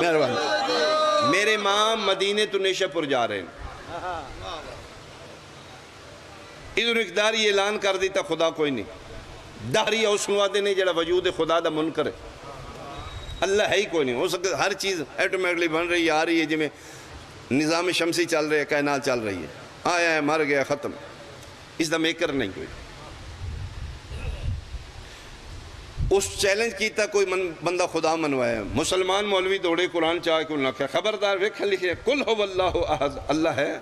مہربانی میرے امام مدینے تو نیشہ پور جا رہے ہیں ادھر اقداری اعلان کر دیتا خدا کوئی نہیں دہری اس نوادے نہیں جڑا وجود خدا دا منکر ہے اللہ ہے ہی کوئی نہیں ہو سکتا ہر چیز ایٹومیٹکلی بن رہی ہے آ رہی ہے جی میں نظام شمسی چل رہے ہے کائنات چل رہی ہے آیا ہے مر گیا ختم اس دا میکر نہیں کوئی اس چیلنج کیتا کوئی بندہ خدا منوایا مسلمان مولوی دوڑے قرآن چاہ کے انہوں نے کہا خبردار ویکھا لکھے قل هو اللہ احد اللہ ہے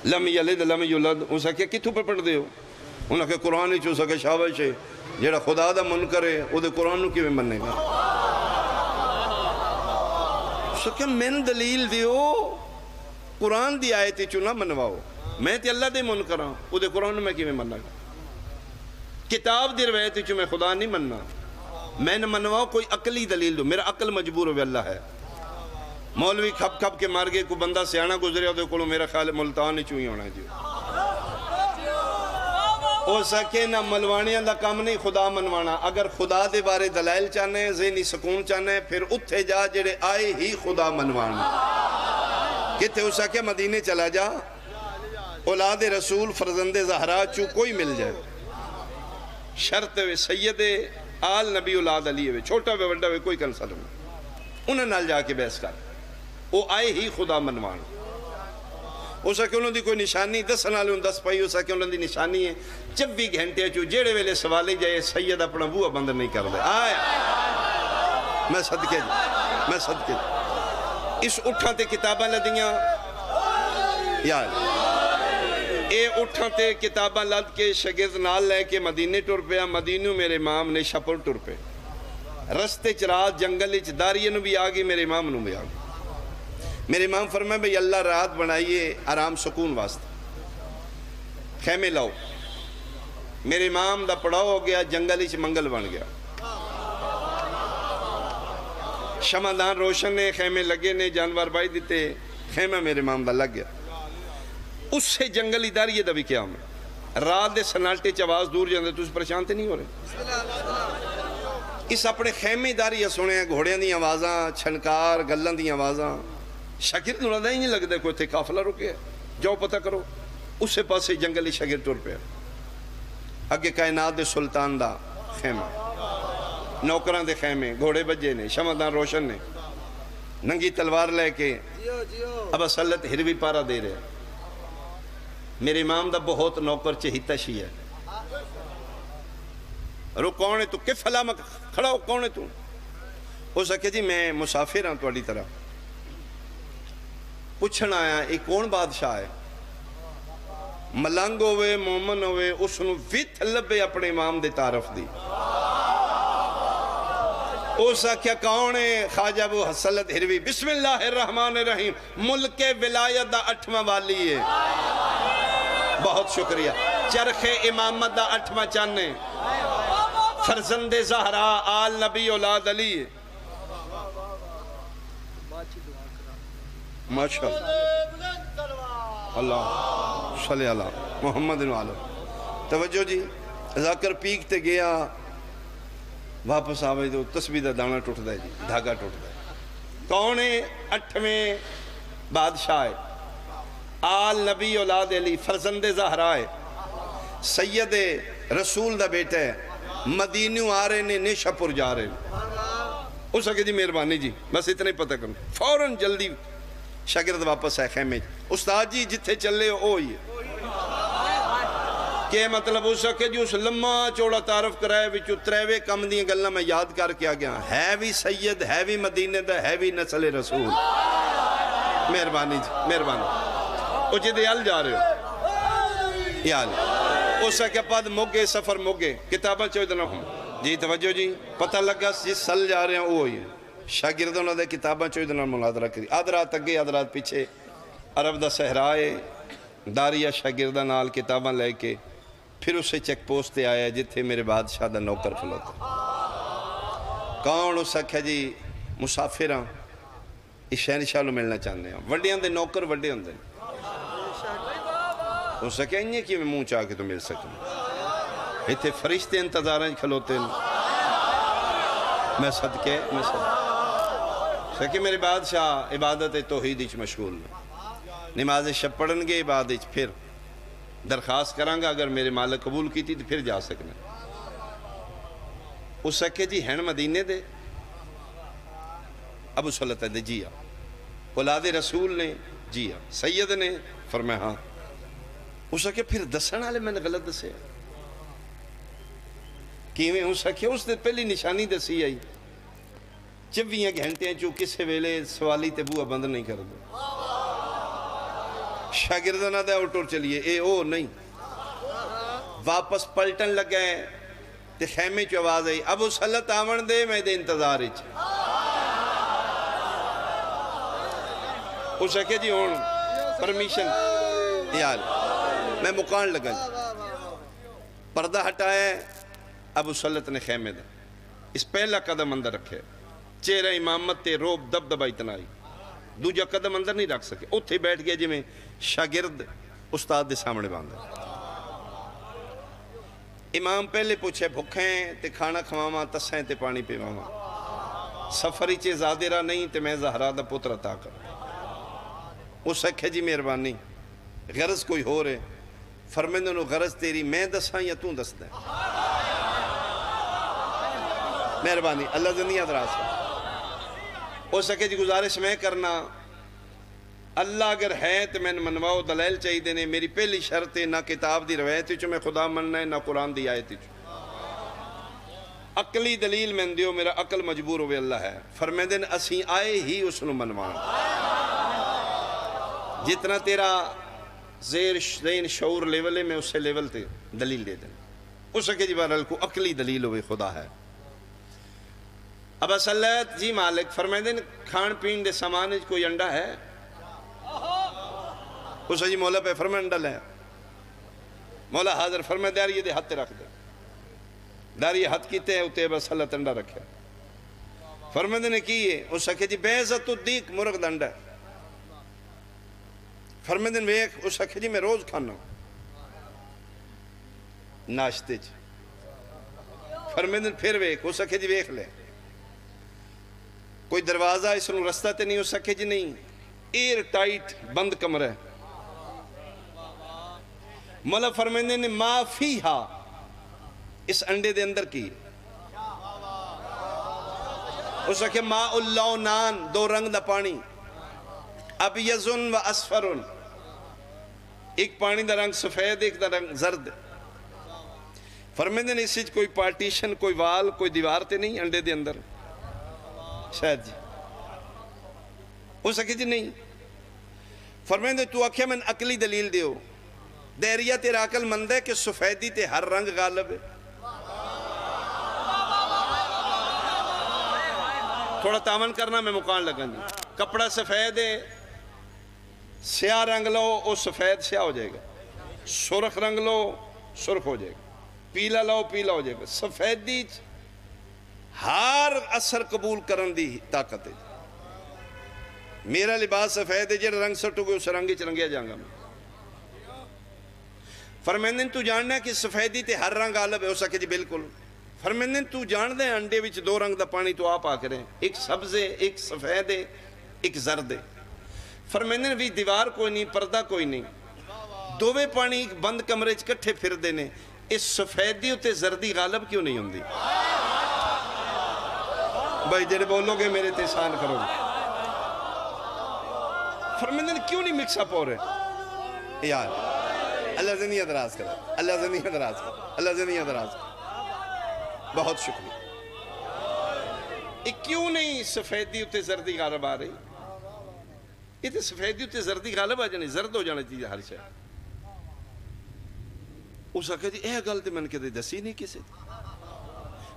لم یلد لم یولد اسا کیا کتھوں پر پڑھ دے ہو انہوں نے کہا قرآن ہی چوسا کہ شابش ہے جیڑا خدا دا منکر ہے وہ دے قرآن کی میں مننے گا اسا کیا میں دلیل دیو قرآن دی آیتی چنا منواؤ میں تے اللہ دے منکر ہوں وہ دے قرآن میں کی میں مننا گا کتاب دی روایتی چو میں خدا نہیں مننا میں نے منواؤ کوئی عقلی دلیل دو میرا عقل مجبور ہوئے اللہ ہے مولوی کھپ کھپ کے مار گئے کوئی بندہ سیانہ گزرے ہو دے کلو میرا خیال ملتان ہی چوئی ہونا جی او سکے نہ ملوانیاں دا کام نہیں خدا منوانا اگر خدا دے بارے دلائل چاہنے ہیں ذہنی سکون چاہنے ہیں پھر اتھے جا جڑے آئے ہی خدا منوانا کہتے ہو سکے مدینے چلا جا اولاد رسول فرزند زہرا چو کوئی مل جائے شرط وے سید آل نبی اولاد علی وے چھوٹا وے وڈا وے کوئی کنسل ہوں انہیں نال جا کے بحث کر وہ آئے ہی خدا منوان ہو سکے انہوں دی کوئی نشانی 10 سالے ان 10 پائی ہو سکے انہوں دی نشانی ہے 24 گھنٹے چو جیڑے ویلے سوالے جائے سید اپنا بوہ بند نہیں کر دے آیا میں صدقے اس اٹھاں تے کتابہ لدیاں یا اے اٹھاں تے کتابہ لد کے شگرد نال لے کے مدینے ٹر پیا مدینوں میرے امام نے شپر ٹر پہ رستے چرات جنگل اچ داریہ بھی آگے میرے امام بھی آگے میرے امام فرمائے بھئی اللہ رات بنائیے آرام سکون واسطہ خیمے لاؤ میرے امام دا پڑاؤ ہو گیا جنگل اچ منگل بن گیا شمعدان روشن نے خیمے لگے نے جانور بائی دیتے خیمہ میرے امام دا لگ گیا اس سے جنگل اداریہ دا بھی کیا ہمیں رات دے سنالٹے چواز دور جاندے تو اس پریشانتے نہیں ہو رہے اس اپنے خیمے داریہ سنے ہیں گھوڑیاں دی آوازاں چھنکار گلن دی آوازاں شاگرد نہ ہی نہیں لگ دے کوئی تھے قافلہ رکے جاؤ پتہ کرو اس سے پاسے جنگلی شاگرد ٹور پہ اگے کائنات دے سلطان دا خیمہ نوکران دے خیمے گھوڑے بجے نے شمعدان روشن نے ننگی تلوار لے کے اب اسلت ہروی پارا دے رہے میرے امام دا بہت نوکر چہیتا شی ہے رو کون ہے تو کف علامہ کھڑا ہو کون ہے تو ہو سکے جی میں مسافر ہوں توڑی طرح پوچھنا آیا ایک کون بادشاہ ہے ملنگ ہوئے مومن ہوئے اس نے ویت لبے اپنے امام دے تعارف دی او سکیا کون ہے خواجہ ابو حسلت ہروی بسم اللہ الرحمن الرحیم ملک ولایت دا 8واں والی ہے بہت شکریہ چرخ امامت دا 8واں چانے فرزند زہرا آل نبی اولاد علی ہے ماشاءاللہ اللہ صلی اللہ محمد وعلم توجہ جی ذاکر پیک تے گیا واپس آوے دو تسبیح دا دانا ٹوٹ دے جی دھاگا ٹوٹ دے کون ہے 8ویں بادشاہ ہے آل نبی اولاد علی فرزند زہرا ہے سید رسول دا بیٹا ہے مدینیوں آ رہے نے نیشہ پور جا رہے ہیں اس سکے جی مہربانی جی بس اتنے پتہ کروں فوراں جلدی شاگرد واپس ہے خیمے استاد جی جتھے چلے ہو ہی ہے کہ مطلب ہو سکے جو اس لمحہ چوڑا تعارف کرائے وچو تریوے کم دیئے گلنا میں یاد کر کے آگیا ہے بھی سید ہے بھی مدینہ دا ہے بھی نسل رسول مہربانی جی مہربانی او جی دیال جا رہے ہو یال او سکے پاد موگے سفر موگے کتابہ چوئے نہ ہوں جی توجہ جی پتہ لگا جس سل جا رہے ہیں وہ ہی ہے شاگردوں نے کتابہ چوئے نہ مناظرہ کری آدھرات اگے آدھرات پیچھے عرب دا صحرائے داریہ شاگردہ نال کتابہ لے کے پھر اسے چیک پوسٹے آیا جتھے میرے بادشاہ دا نوکر کھلوتا کون ہو سکھا جی مسافرہ اس شہنشاہ لو ملنا چاہنے ہیں وڈیاں دے نوکر وڈے ہوں دے ہو سکے انہیں کی میں منہ چاہ کے تو مل سکوں ایتھے فرشتے انتظاریں کھلوتے ہیں میں صدقے کہ میرے بادشاہ عبادت توحید وچ مشغول نے، نماز شب پڑھن گے عبادت وچ، پھر درخواست کرانگا اگر میرے مالک قبول کی تھی تو پھر جا سکنا۔ اس کہ جی ہین مدینے دے؟ ابو سلطہ دے جی ہاں۔ اولاد رسول نے؟ جی ہاں۔ سید نے؟ فرمایا ہاں۔ اس کہ پھر دسن والے میں نے غلط دسے کیویں؟ اس کہ اس نے پہلی نشانی دسی آئی 24 گھنٹے چو کسے ویلے سوالی تے بوہ بند نہیں کر دو، شاگردہ نہ دے اٹھور چلیے اے او نہیں۔ واپس پلٹن لگے تے خیمے چو آواز آئی ابو سلط آون دے میں دے انتظار اچھ۔ اس کہ جی ہون پرمیشن دیال میں مکان لگا پردہ ہٹائے۔ ابو سلط نے خیمے دے اس پہلا قدم اندر رکھے، چہرہ امامت تے روب دب دبائی تنائی، دوجہ قدم اندر نہیں رکھ سکے، اتھے بیٹھ گیا جی میں شاگرد استاد دے سامنے باندھا۔ امام پہلے پوچھے بھکھیں تے کھانا کھواما تسیں تے پانی پیواما، سفری چے زادرہ نہیں تے میں زہرہ دا پتر عطا کر۔ اس اکھے جی مہربانی غرض کوئی ہو رہے؟ فرمیندے نو غرض تیری میں دساں یا توں دس دیں؟ مہربانی اللہ زندگیاں دراز ہے۔ اس اکھے جی گزارش میں کرنا اللہ اگر ہے تو میں منواؤ دلائل چاہی دینے، میری پہلی شرط ہے نہ کتاب دی روایت چو میں خدا مننا ہے نہ قرآن دی آیت چو، عقلی دلیل میں دیو میرا عقل مجبور ہوئے اللہ ہے۔ فرمیندے نے اسیں آئے ہی اس نو منوان، جتنا تیرا زین شعور لیول ہے میں اسے لیول تے دلیل دے دیں۔ اس اکھے جی بہرحال کو عقلی دلیل ہوئے خدا ہے۔ ابا صلیت جی مالک فرمیندے نے کھان پین دے سامان کوئی انڈا ہے؟ اس جی مولا پہ فرمائے انڈا لے، مولا حاضر فرمائے داری یہ دے ہاتھ رکھ دے، داری یہ ہاتھ کیتے ہیں اتے ابا صلیت انڈا رکھے۔ فرمیندے نے کیے اس اکھے جی بیعزت الدیق مرغ دا انڈا ہے۔ فرمیندے نے ویک اس اکھے جی میں روز کھانا ناشتے جی۔ فرمیندے نے پھر ویک اس اکھے جی ویک لے کوئی دروازہ اس نو رستہ تے نہیں، اس اکھے جی نہیں، ایر ٹائٹ بند کمرہ۔ مولا فرمیندے نے ما فیہا اس انڈے دے اندر کی، اس اکھے ما اللونان دو رنگ دا پانی، ابیضن و اسفرن، ایک پانی دا رنگ سفید ایک دا رنگ زرد۔ فرمیندے نے اس سے کوئی پارٹیشن کوئی وال کوئی دیوار تے نہیں انڈے دے اندر؟ شاید جی ہو سکے جی نہیں۔ فرمیندے تو آکھے من عقلی دلیل دیو، دیریہ تیرا عقل مند ہے کہ سفیدی تے ہر رنگ غالب ہے؟ تھوڑا تاون کرنا میں مکان لگن دی، کپڑا سفید ہے سیاہ رنگ لو وہ سفید سیاہ ہو جائے گا، سرخ رنگ لو سرخ ہو جائے گا، پیلا لو پیلا ہو جائے گا۔ سفیدی ہر اثر قبول کرن دی طاقت ہے۔ میرا لباس سفید ہے جڑا رنگ سٹو گے اس رنگی چرنگیا جاؤں گا میں۔ فرمیندن تو جاننا ہے کہ سفیدی تے ہر رنگ غالب ہے؟ ہو سکے جی بالکل۔ فرمیندن تو جان دے انڈے وچ دو رنگ دا پانی تو آپ آ کریں، ایک سبز ہے ایک سفید ہے ایک زرد ہے۔ فرمیندن بھی دیوار کوئی نہیں پردہ کوئی نہیں، دووے پانی ایک بند کمرے کٹھے پھر دینے، اس سفیدی تے زردی غالب کیوں نہیں ہوندی؟ بھائی جڑے بولو گے میرے تے احسان کرو گے۔ فرمیندن کیوں نہیں مکس اپ ہو رہے؟ یار اللہ زندگیاں دراز کرے، اللہ زندگیاں دراز کرے، اللہ زندگیاں دراز کرے۔ بہت شکریہ۔ یہ کیوں نہیں سفیدی تے زردی غالب آ رہی؟ یہ تے سفیدی تے زردی غالب آ جانے، زرد ہو جانا چاہیے ہر شاید۔ اس آکھے جی اے گل تے میں نے کہتے دسی نہیں کسی۔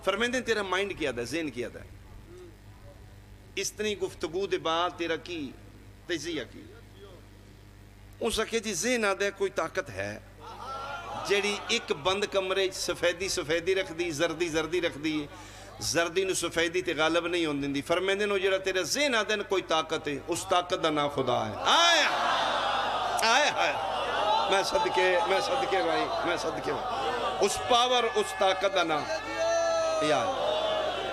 فرمیندے تیرا مائنڈ کیا دا ذہن کیا دا اتنی گفتگو دے بعد تیرا کی تجزیہ کی؟ اس آکھے جی ذہن آدھے کوئی طاقت ہے جیڑی ایک بند کمرے سفیدی سفیدی رکھ دی زردی زردی رکھ دی، زردی نو سفیدی تے غالب نہیں ہون دی۔ فرمیندے نو جیڑا تیرا ذہن آدھے کوئی طاقت ہے، اس طاقت دا نام خدا ہے۔ آیا آیا آیا میں صدقے بھائی، میں صدقے بھائی، اس پاور اس طاقت دا نام یاد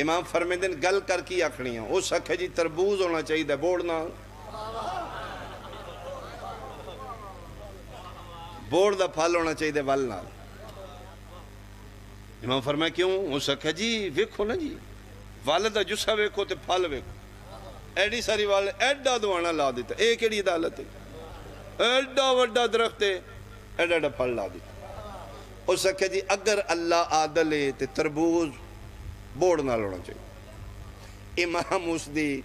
امام فرمیندے گل کر کی آکھنی ہے، اس آکھے جی تربوز ہونا چاہیے بوڑنا، بوڑ دا پھل ہونا چاہیے ول نال۔ امام فرمایا کیوں؟ اس آکھے جی ویکھو نا جی، ول دا جسا ویکھو تے پھل ویکھو، ایڈی ساری ول ایڈا دوانا لا دیتا، ایک ایڈی عدالت ہے، ایڈا وڈا درخت ہے، ایڈا ایڈا پھل لا دیتا۔ اس آکھے جی اگر اللہ عادل ہے تے تربوز بوڑ نال ہونا چاہیے۔ امام اس دی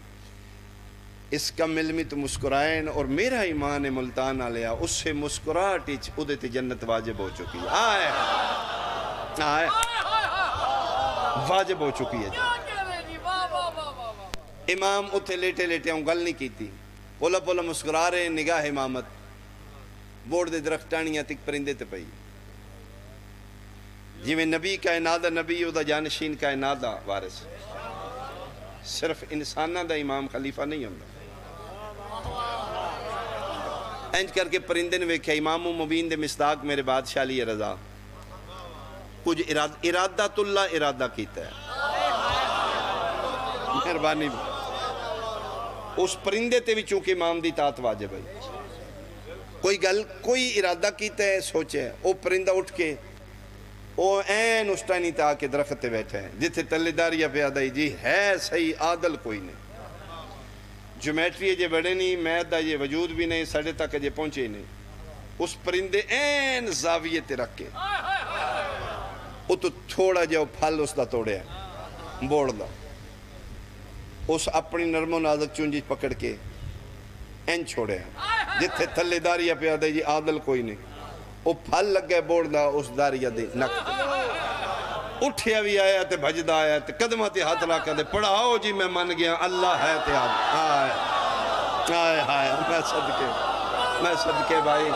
اس کم علمی تو مسکرائیں، اور میرا ایمان ملتان آلیا اس سے مسکراہٹ ادھے تے جنت واجب ہو چکی ہے، آئے آئے واجب ہو چکی ہے۔ امام اتھے لیٹے لیٹے ہوں گل نہیں کی تھی، پولا پولا مسکرا رہے، نگاہ امامت بوڑ دے درخت ٹانیاں تک پرندے تے پئی، جی میں نبی کائنات دا نبی او دا جانشین کائنات دا وارث، صرف انسانہ دا امام خلیفہ نہیں ہوندہ۔ انج کر کے پرندے نے ویکھیا امام مبین دے مصداق میرے بادشاہ علی رضا، کچھ ارادت اللہ ارادہ کیتا ہے، مہربانی اس پرندے تے بھی چونکہ امام دی اطاعت واجب ہے، کوئی گل کوئی ارادہ کیتا ہے سوچے، او پرندہ اٹھ کے او این اس ٹائنی تا کے درخت تے بیٹھے ہیں جتھے تلے داریا پہ آدھائی جی ہے صحیح عادل کوئی نہیں، جومیٹری جے بڑے نہیں، میدہ یہ وجود بھی نہیں، ساڑھے تک جے پہنچے ہی نہیں، اس پرندے این زاویے تے رکھ کے او تو تھوڑا جاؤ پھل اس دا توڑے ہیں بوڑ دا، اس اپنی نرم و نازک چونجی پکڑ کے این چھوڑے ہیں جتھے تھلے داریا پہ آدھائی جی عادل کوئی نہیں، وہ پھل لگ گئے بوڑ دا اس داریا دے نکتے، اٹھیا بھی آیا تے بھجدہ آیا تے قدمہ تے ہاتھ لاکہ دے پڑھاؤ جی میں من گیا اللہ ہے تے آئے آئے آئے میں صدقے بھائی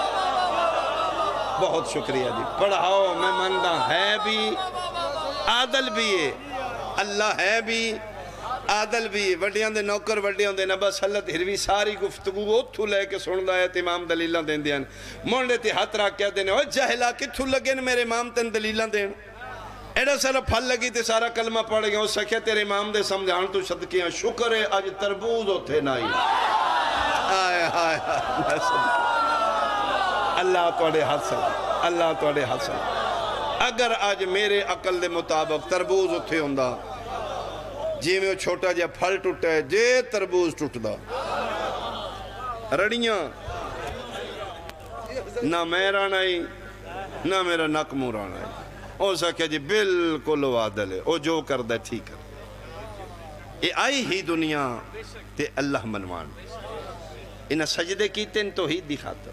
بہت شکریہ جی، پڑھاؤ میں مندہ ہے بھی عادل بھی ہے، اللہ ہے بھی عادل بھی، وڈیاں دے نوکر وڈیاں دے نبا سلط ہروی ساری گفتگو اتھو لے کے سن دا ہے امام دلیلہ دین دیان، مونڈے تے ہاتھ راک کیا دینے، اوہ جہلا کتھو لگے میرے امام تن دلیلہ دین، ایڈا سارا پھل لگی تے سارا کلمہ پڑھ گیا، اس سکھے تیرے امام دے سمجھان تو صدقیاں، شکر ہے آج تربوز ہوتے نائی، آئے آئے آئے صدقے، اللہ توڑے حسن، اللہ توڑے حسن، اگر آج میرے عقل دے مطابق تربوز ہوتے ہوندہ، جی میں وہ چھوٹا جا پھل ٹوٹا ہے جے تربوز ٹوٹ دا، رڑیاں نہ میرا نہیں نہ میرا نک مورا نہیں، او سکھے جی بالکل عادل ہے، او جو کردہ ٹھیک ہے، یہ آئی ہی دنیا تے اللہ منوان، انہاں سجدے کیتے ہیں توحید دی خاطر،